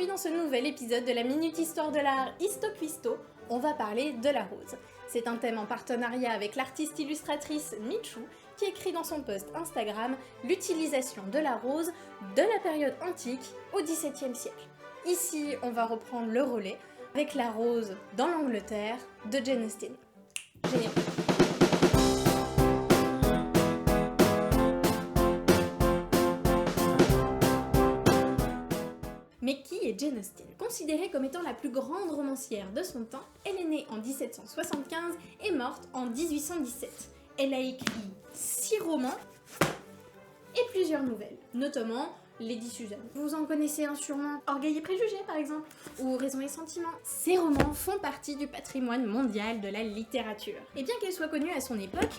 Aujourd'hui dans ce nouvel épisode de la Minute Histoire de l'Art Histo Quisto, on va parler de la rose. C'est un thème en partenariat avec l'artiste illustratrice Michou qui écrit dans son post Instagram l'utilisation de la rose de la période antique au XVIIe siècle. Ici, on va reprendre le relais avec la rose dans l'Angleterre de Jane Austen. Génial. Mais qui est Jane Austen? Considérée comme étant la plus grande romancière de son temps, elle est née en 1775 et morte en 1817. Elle a écrit 6 romans et plusieurs nouvelles, notamment Lady Susan. Vous en connaissez un sûrement, Orgueil et Préjugés par exemple, ou Raison et Sentiments. Ces romans font partie du patrimoine mondial de la littérature. Et bien qu'elle soit connue à son époque,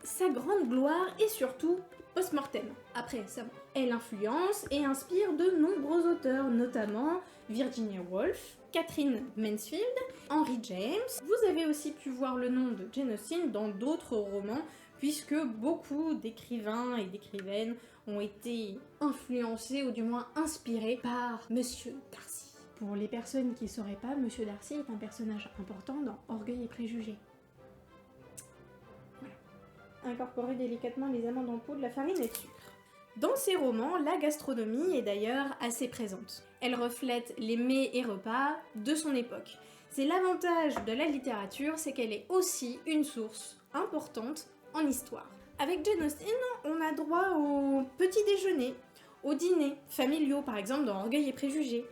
sa grande gloire est surtout post-mortem, après sa mort. Elle influence et inspire de nombreux auteurs, notamment Virginia Woolf, Catherine Mansfield, Henry James. Vous avez aussi pu voir le nom de Jane Austen dans d'autres romans, puisque beaucoup d'écrivains et d'écrivaines ont été influencés ou du moins inspirés par Monsieur Darcy. Pour les personnes qui ne sauraient pas, Monsieur Darcy est un personnage important dans Orgueil et Préjugés. Incorporer délicatement les amandes en poudre, la farine et le sucre. Dans ces romans, la gastronomie est d'ailleurs assez présente. Elle reflète les mets et repas de son époque. C'est l'avantage de la littérature, c'est qu'elle est aussi une source importante en histoire. Avec Jane Austen, on a droit au petit déjeuner, aux dîners familiaux par exemple dans Orgueil et Préjugés,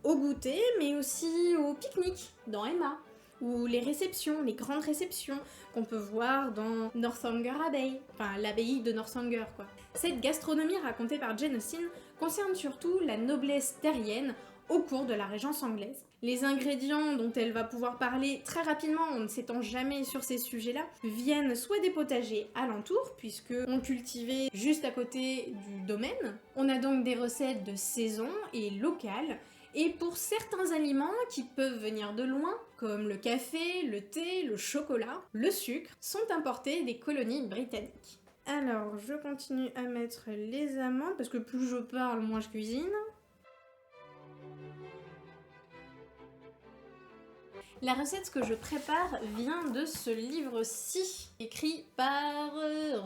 au goûter mais aussi au pique-nique dans Emma, ou les réceptions, les grandes réceptions qu'on peut voir dans Northanger Abbey, enfin l'abbaye de Northanger quoi. Cette gastronomie racontée par Jane Austen concerne surtout la noblesse terrienne au cours de la Régence anglaise. Les ingrédients dont elle va pouvoir parler très rapidement, on ne s'étend jamais sur ces sujets-là, viennent soit des potagers alentours, puisque on cultivait juste à côté du domaine. On a donc des recettes de saison et locales, et pour certains aliments qui peuvent venir de loin, comme le café, le thé, le chocolat, le sucre, sont importés des colonies britanniques. Alors, je continue à mettre les amandes, parce que plus je parle, moins je cuisine. La recette que je prépare vient de ce livre-ci, écrit par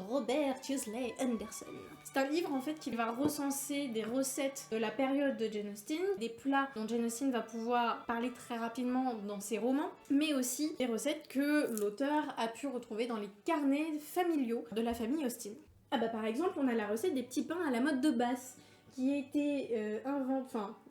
Robert Tuesley Anderson. C'est un livre en fait qui va recenser des recettes de la période de Jane Austen, des plats dont Jane Austen va pouvoir parler très rapidement dans ses romans, mais aussi des recettes que l'auteur a pu retrouver dans les carnets familiaux de la famille Austen. Ah bah par exemple, on a la recette des petits pains à la mode de Bath, qui a été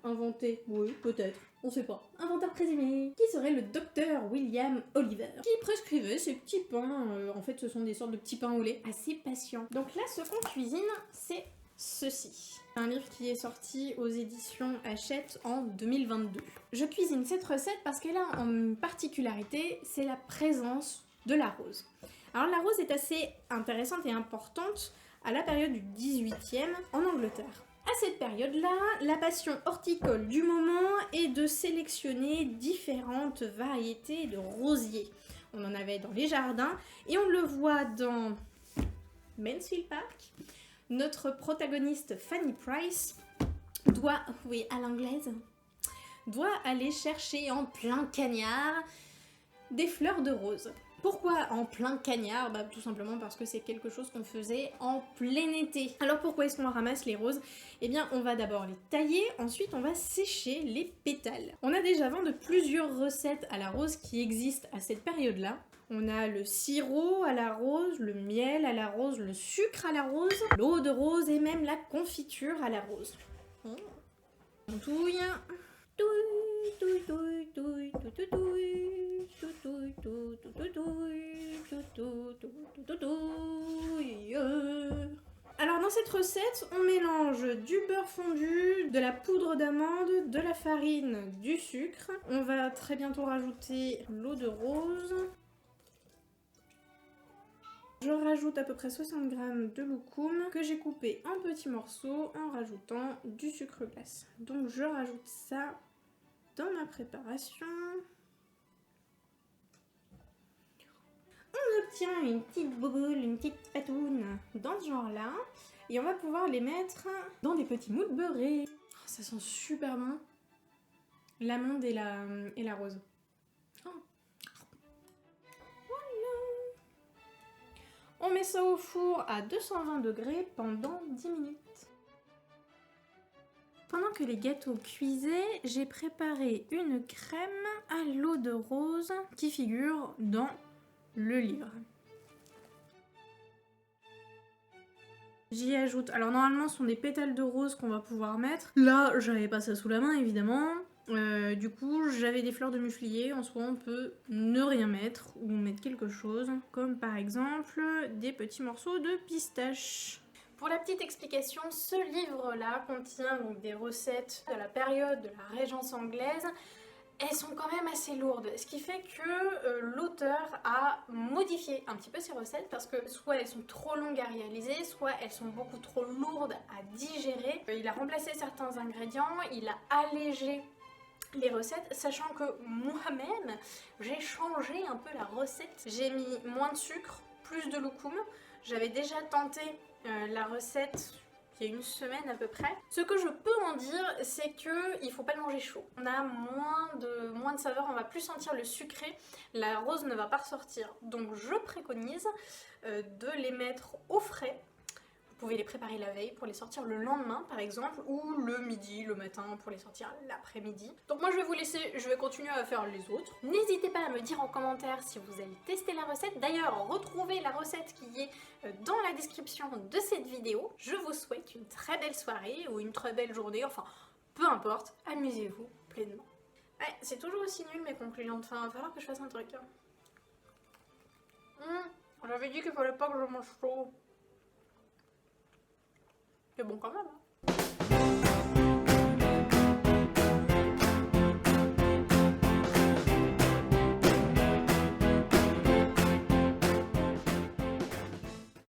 inventé, oui, peut-être, on sait pas, inventeur présumé, qui serait le docteur William Oliver, qui prescrivait ces petits pains, en fait ce sont des sortes de petits pains au lait, assez patients. Donc là, ce qu'on cuisine, c'est ceci. Un livre qui est sorti aux éditions Hachette en 2022. Je cuisine cette recette parce qu'elle a une particularité, c'est la présence de la rose. Alors la rose est assez intéressante et importante à la période du 18e en Angleterre. À cette période-là, la passion horticole du moment est de sélectionner différentes variétés de rosiers. On en avait dans les jardins et on le voit dans Mansfield Park. Notre protagoniste Fanny Price doit, oui à l'anglaise, doit aller chercher en plein cagnard des fleurs de rose. Pourquoi en plein cagnard? Bah tout simplement parce que c'est quelque chose qu'on faisait en plein été. Alors pourquoi est-ce qu'on ramasse les roses? Eh bien on va d'abord les tailler, ensuite on va sécher les pétales. On a déjà vent de plusieurs recettes à la rose qui existent à cette période-là. On a le sirop à la rose, le miel à la rose, le sucre à la rose, l'eau de rose et même la confiture à la rose. On touille. Alors dans cette recette, on mélange du beurre fondu, de la poudre d'amande, de la farine, du sucre. On va très bientôt rajouter l'eau de rose. Je rajoute à peu près 60 g de loukoum que j'ai coupé en petits morceaux en rajoutant du sucre glace. Donc je rajoute ça dans ma préparation. On obtient une petite boule, une petite patoune dans ce genre-là. Et on va pouvoir les mettre dans des petits moules beurrés. Oh, ça sent super bon. L'amande et la rose. Oh. On met ça au four à 220 degrés pendant 10 minutes. Pendant que les gâteaux cuisaient, j'ai préparé une crème à l'eau de rose qui figure dans le livre. J'y ajoute, alors normalement ce sont des pétales de rose qu'on va pouvoir mettre. Là, j'avais pas ça sous la main évidemment. Du coup, j'avais des fleurs de muflier. En soi, on peut ne rien mettre ou mettre quelque chose, comme par exemple des petits morceaux de pistache. Pour la petite explication, ce livre-là contient donc des recettes de la période de la Régence anglaise. Elles sont quand même assez lourdes, ce qui fait que l'auteur a modifié un petit peu ses recettes parce que soit elles sont trop longues à réaliser, soit elles sont beaucoup trop lourdes à digérer. Il a remplacé certains ingrédients, il a allégé les recettes, sachant que moi-même j'ai changé un peu la recette. J'ai mis moins de sucre, plus de loukoum. J'avais déjà tenté la recette il y a une semaine à peu près. Ce que je peux en dire, c'est que il faut pas le manger chaud. On a moins de saveur, on va plus sentir le sucré. La rose ne va pas ressortir. Donc je préconise de les mettre au frais. Vous pouvez les préparer la veille pour les sortir le lendemain par exemple, ou le midi, le matin pour les sortir l'après-midi. Donc moi je vais vous laisser, je vais continuer à faire les autres. N'hésitez pas à me dire en commentaire si vous allez tester la recette. D'ailleurs, retrouvez la recette qui est dans la description de cette vidéo. Je vous souhaite une très belle soirée ou une très belle journée, enfin peu importe, amusez-vous pleinement. Ouais, c'est toujours aussi nul mes conclusions de fin, il va falloir que je fasse un truc. J'avais dit qu'il fallait pas que je mange trop. C'est bon quand même, hein.